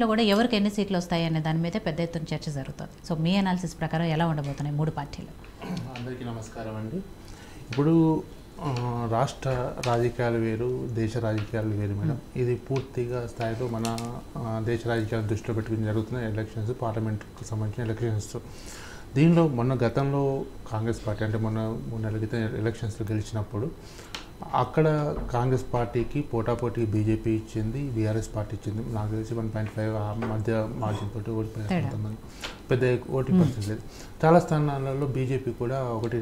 లో కూడా ఎవరికి ఎన్ని సీట్లు వస్తాయి అనే దాని మీద పెద్ద ఎత్తున చర్చ జరుగుతుంది. సో మీ అనాలిసిస్ ప్రకారం ఎలా ఉండబోతున్నాయి మూడు పార్టీలు? అందరికీ నమస్కారం అండి. ఇప్పుడు రాష్ట్ర రాజకీయాలు వేరు, దేశ రాజకీయాలు వేరు మేడం. ఇది పూర్తిగా స్థాయిలో మన దేశ రాజకీయాలను దృష్టిలో పెట్టుకుని జరుగుతున్న ఎలక్షన్స్, పార్లమెంట్కి సంబంధించిన ఎలక్షన్స్. దీనిలో గతంలో కాంగ్రెస్ పార్టీ అంటే మొన్న 3 నెలల క్రితం ఎలక్షన్స్లో గెలిచినప్పుడు అక్కడ కాంగ్రెస్ పార్టీకి పోటాపోటీ బీజేపీ ఇచ్చింది, బీఆర్ఎస్ పార్టీ ఇచ్చింది. నాకు తెలిసి 1.5 మధ్య మార్జిన్ తోటి ఓడిపోయింది, పెద్ద ఓటింగ్ పర్సెంట్ లేదు. చాలా స్థానాలలో బీజేపీ కూడా ఒకటి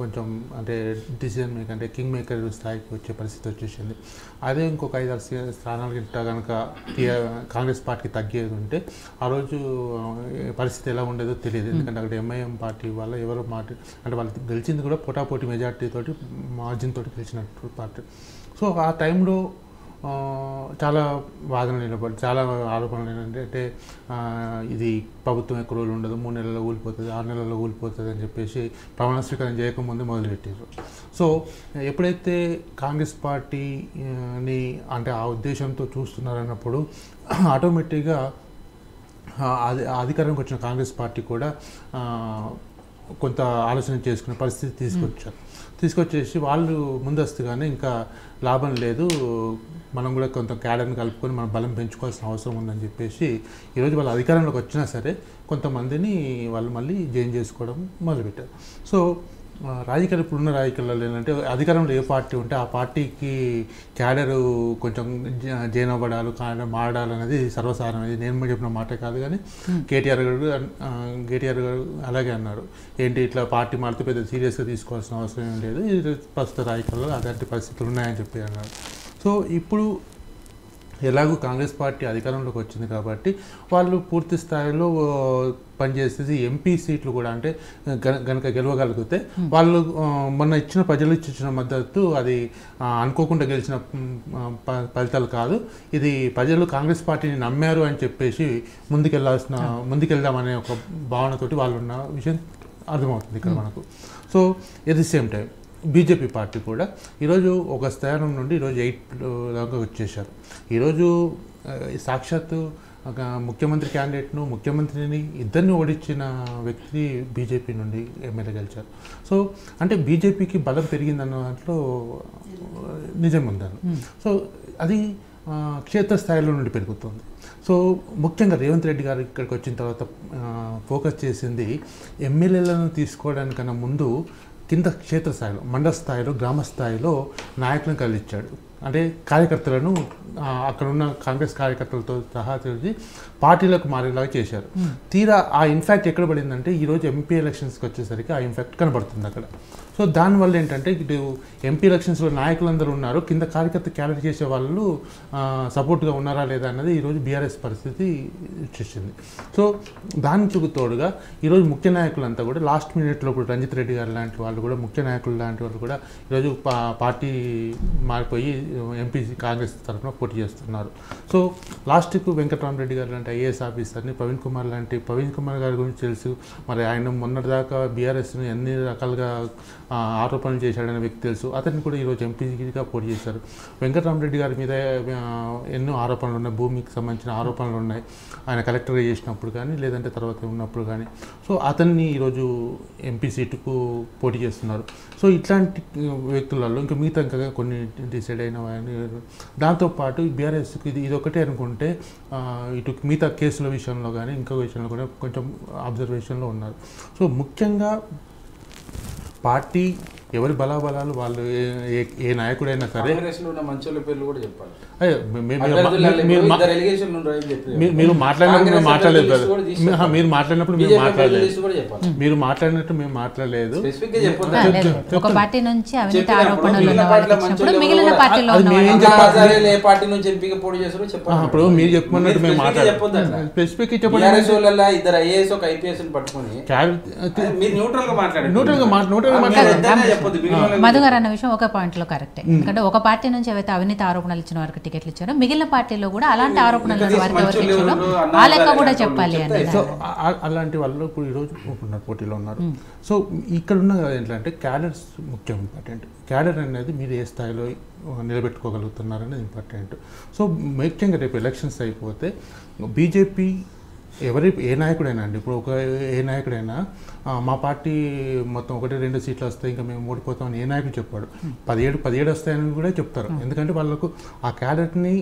కొంచెం అంటే డిసిజన్ మేకర్ అంటే కింగ్ మేకర్ స్థాయికి వచ్చే పరిస్థితి వచ్చేసింది. అదే ఇంకొక 5-6 స్థానాలు గిట్ట కనుక కాంగ్రెస్ పార్టీకి తగ్గేది ఉంటే ఆ రోజు పరిస్థితి ఎలా ఉండేదో తెలియదు. ఎందుకంటే అక్కడ ఎంఐఎం పార్టీ వల్ల ఎవరు అంటే వాళ్ళు గెలిచింది కూడా పోటాపోటీ మెజార్టీ తోటి మార్జిన్ తోటి గెలిచినట్టు పార్టీ. సో ఆ టైంలో చాలా వాదనలు నిలబడి చాలా ఆరోపణలు ఏంటంటే ఇది ప్రభుత్వం ఎక్కువ రోజులు ఉండదు, 3 నెలల్లో ఊలిపోతుంది, 6 నెలల్లో ఊలిపోతుంది అని చెప్పేసి ప్రమాణ స్వీకారం చేయకముందే మొదలుపెట్టారు. సో ఎప్పుడైతే కాంగ్రెస్ పార్టీని అంటే ఆ ఉద్దేశంతో చూస్తున్నారన్నప్పుడు ఆటోమేటిక్గా అధికారంకి వచ్చిన కాంగ్రెస్ పార్టీ కూడా కొంత ఆలోచన చేసుకునే పరిస్థితి తీసుకొచ్చేసి వాళ్ళు ముందస్తుగానే ఇంకా లాభం లేదు, మనం కూడా కొంత క్యాడర్ని కలుపుకొని మనం బలం పెంచుకోవాల్సిన అవసరం ఉందని చెప్పేసి ఈరోజు వాళ్ళు అధికారంలోకి వచ్చినా సరే కొంతమందిని వాళ్ళు మళ్ళీ జాయిన్ చేసుకోవడం మొదలుపెట్టారు. సో రాజకీయాలు ఇప్పుడున్న రాజకీయాల్లో ఏంటంటే అధికారంలో ఏ పార్టీ ఉంటే ఆ పార్టీకి క్యాడరు కొంచెం జాయిన్ అవ్వడాలు మారడాలు అనేది సర్వసాధారణం. ఇది నేను చెప్పిన మాట కాదు, కానీ కేటీఆర్ గారు అలాగే అన్నారు. ఏంటి ఇట్లా పార్టీ మారితే పెద్ద సీరియస్గా తీసుకోవాల్సిన అవసరం ఏం లేదు, ఇది ప్రస్తుత రాజకీయాల్లో అలాంటి పరిస్థితులు ఉన్నాయని చెప్పి అన్నారు. సో ఇప్పుడు ఎలాగూ కాంగ్రెస్ పార్టీ అధికారంలోకి వచ్చింది కాబట్టి వాళ్ళు పూర్తి స్థాయిలో పనిచేసేది ఎంపీ సీట్లు కూడా అంటే గనక గెలవగలిగితే వాళ్ళు మొన్న ప్రజలు ఇచ్చిన మద్దతు అది అనుకోకుండా గెలిచిన ఫలితాలు కాదు, ఇది ప్రజలు కాంగ్రెస్ పార్టీని నమ్మారు అని చెప్పేసి ముందుకెళ్దామనే ఒక భావనతోటి వాళ్ళు ఉన్న విషయం అర్థమవుతుంది ఇక్కడ మనకు. So at the same time BJP party కూడా ఈరోజు ఒక స్థానం నుండి ఈరోజు 8 దాకా వచ్చేసారు. ఈరోజు సాక్షాత్తు ముఖ్యమంత్రి క్యాండిడేట్ను ముఖ్యమంత్రిని ఇద్దరిని ఓడించిన వ్యక్తి బీజేపీ నుండి ఎమ్మెల్యే గెలిచారు. సో అంటే బీజేపీకి బలం పెరిగిందన్న దాంట్లో నిజం ఉందని. సో అది క్షేత్రస్థాయిలో నుండి పెరుగుతుంది. సో ముఖ్యంగా రేవంత్ రెడ్డి గారు ఇక్కడికి వచ్చిన తర్వాత ఫోకస్ చేసింది ఎమ్మెల్యేలను తీసుకోవడానికన్నా ముందు కింద క్షేత్రస్థాయిలో, మండల స్థాయిలో, గ్రామ స్థాయిలో నాయకులను కలిగించాడు. అంటే కార్యకర్తలను అక్కడ ఉన్న కాంగ్రెస్ కార్యకర్తలతో సహా తెలిసి పార్టీలకు మారేలాగా చేశారు. తీరా ఆ ఇన్ఫ్యాక్ట్ ఎక్కడ పడిందంటే ఈరోజు ఎంపీ ఎలక్షన్స్కి వచ్చేసరికి ఆ ఇన్ఫ్యాక్ట్ కనబడుతుంది అక్కడ. సో దానివల్ల ఏంటంటే ఇటు ఎంపీ ఎలక్షన్స్లో నాయకులందరూ ఉన్నారు, కింద కార్యకర్త క్యాడర్ చేసే వాళ్ళు సపోర్ట్గా ఉన్నారా లేదా అన్నది ఈరోజు బీఆర్ఎస్ పరిస్థితి వచ్చేసింది. సో దానికి తోడుగా ఈరోజు ముఖ్య నాయకులంతా కూడా లాస్ట్ మినిట్లో ఇప్పుడు రంజిత్ రెడ్డి గారు లాంటి వాళ్ళు కూడా ముఖ్య నాయకులు లాంటి వాళ్ళు కూడా ఈరోజు పార్టీ మారిపోయి ఎంపీ కాంగ్రెస్ తరఫున పోటీ చేస్తున్నారు. సో లాస్ట్కు వెంకటరామరెడ్డి గారు లాంటి ఐఏఎస్ ఆఫీసర్ని ప్రవీణ్ కుమార్ గారి గురించి తెలుసు. మరి ఆయన మొన్నటిదాకా బీఆర్ఎస్ని ఎన్ని రకాలుగా ఆరోపణలు చేశాడనే వ్యక్తి తెలుసు. అతన్ని కూడా ఈరోజు ఎంపీగా పోటీ చేశారు. వెంకటరామరెడ్డి గారి మీద ఎన్నో ఆరోపణలు ఉన్నాయి, భూమికి సంబంధించిన ఆరోపణలు ఉన్నాయి, ఆయన కలెక్టర్గా చేసినప్పుడు కానీ లేదంటే తర్వాత ఉన్నప్పుడు కానీ. సో అతన్ని ఈరోజు ఎంపీ సీటుకు పోటీ చేస్తున్నారు. సో ఇట్లాంటి వ్యక్తులలో ఇంకా మిగతా ఇంకా కొన్ని డిసైడ్ అయిన దాంతోపాటు బీఆర్ఎస్కి ఇది ఒకటే అనుకుంటే ఇటు మిగతా కేసుల విషయంలో కానీ ఇంకో విషయంలో కూడా కొంచెం అబ్జర్వేషన్లో ఉన్నారు. సో ముఖ్యంగా పార్టీ ఎవరి బలాబలాలు వాళ్ళు ఏ నాయకుడైనా సరే మీరు మాట్లాడినప్పుడు మీరు మాట్లాడినట్టు మేము మాట్లాడలేదు. ఒక పార్టీ నుంచి అవినీతి ఆరోపణలు ఇప్పుడు మీరు చెప్పమన్నట్టు మేము మాట్లాడాలి. స్పెసిఫిక్ చెప్పండి. మధు గారు అన్న విషయం ఒక పాయింట్లో కరెక్టే. ఎందుకంటే ఒక పార్టీ నుంచి ఏవైతే అవినీతి ఆరోపణలు ఇచ్చిన వారికి టికెట్లు ఇచ్చారో మిగిలిన పార్టీలో కూడా అలాంటి ఆరోపణలు వారికి ఎవరికి ఇచ్చారో ఆ లెక్క కూడా చెప్పాలి అని. సో అలాంటి వాళ్ళు ఇప్పుడు ఈరోజు ఉన్నారు, పోటీలో ఉన్నారు. సో ఇక్కడ ఉన్న ఏంటంటే క్యాడర్స్ ముఖ్యం, ఇంపార్టెంట్. క్యాడర్ అనేది మీరు ఏ స్థాయిలో నిలబెట్టుకోగలుగుతున్నారనేది ఇంపార్టెంట్. సో ముఖ్యంగా రేపు ఎలక్షన్స్ అయిపోతే బీజేపీ ఏ నాయకుడైనా అండి, ఇప్పుడు ఏ నాయకుడైనా మా పార్టీ మొత్తం 1-2 సీట్లు వస్తాయి ఇంకా మేము ఓడిపోతామని ఏ నాయకుడు చెప్పాడు. 17 వస్తాయని కూడా చెప్తారు. ఎందుకంటే వాళ్ళకు ఆ క్యాడర్ని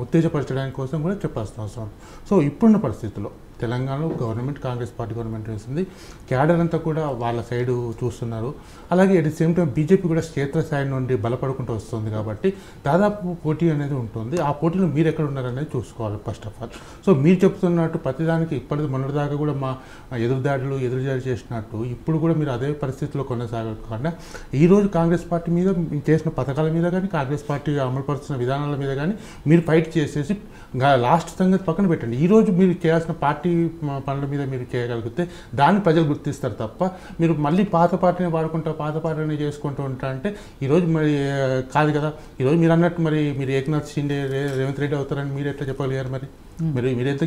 ఉత్తేజపరచడానికి కోసం కూడా చెప్పాల్సిన అవసరం. సో ఇప్పుడున్న పరిస్థితుల్లో తెలంగాణలో గవర్నమెంట్, కాంగ్రెస్ పార్టీ గవర్నమెంట్ వేసింది, క్యాడర్ అంతా కూడా వాళ్ళ సైడు చూస్తున్నారు. అలాగే at the same time BJP కూడా క్షేత్రస్థాయి నుండి బలపడుకుంటూ వస్తుంది. కాబట్టి దాదాపు పోటీ అనేది ఉంటుంది. ఆ పోటీలో మీరు ఎక్కడ ఉన్నారనేది చూసుకోవాలి ఫస్ట్ ఆఫ్ ఆల్. సో మీరు చెప్తున్నట్టు ప్రతిదానికి మొన్నటిదాకా కూడా మా ఎదురుదాడులు చేసినట్టు ఇప్పుడు కూడా మీరు అదే పరిస్థితిలో కొనసాగకుండా ఈరోజు కాంగ్రెస్ పార్టీ మీద చేసిన పథకాల మీద కానీ, కాంగ్రెస్ పార్టీ అమలుపరుస్తున్న విధానాల మీద కానీ మీరు ఫైట్ చేసేసి లాస్ట్ సంగతి పక్కన పెట్టండి. ఈరోజు మీరు చేయాల్సిన పార్టీ పనుల మీద మీరు చేయగలిగితే దాన్ని ప్రజలు గుర్తిస్తారు తప్ప మీరు మళ్ళీ పాత పార్టీని పాత పార్టీని చేసుకుంటూ ఉంటా అంటే ఈరోజు మరి కాదు కదా. ఈరోజు మీరు అన్నట్టు మరి మీరు ఏకనాథ్ షిండే, రేవంత్ రెడ్డి అవుతారని మీరు ఎట్లా చెప్పగలిగారు? మరి మీరు ఎంత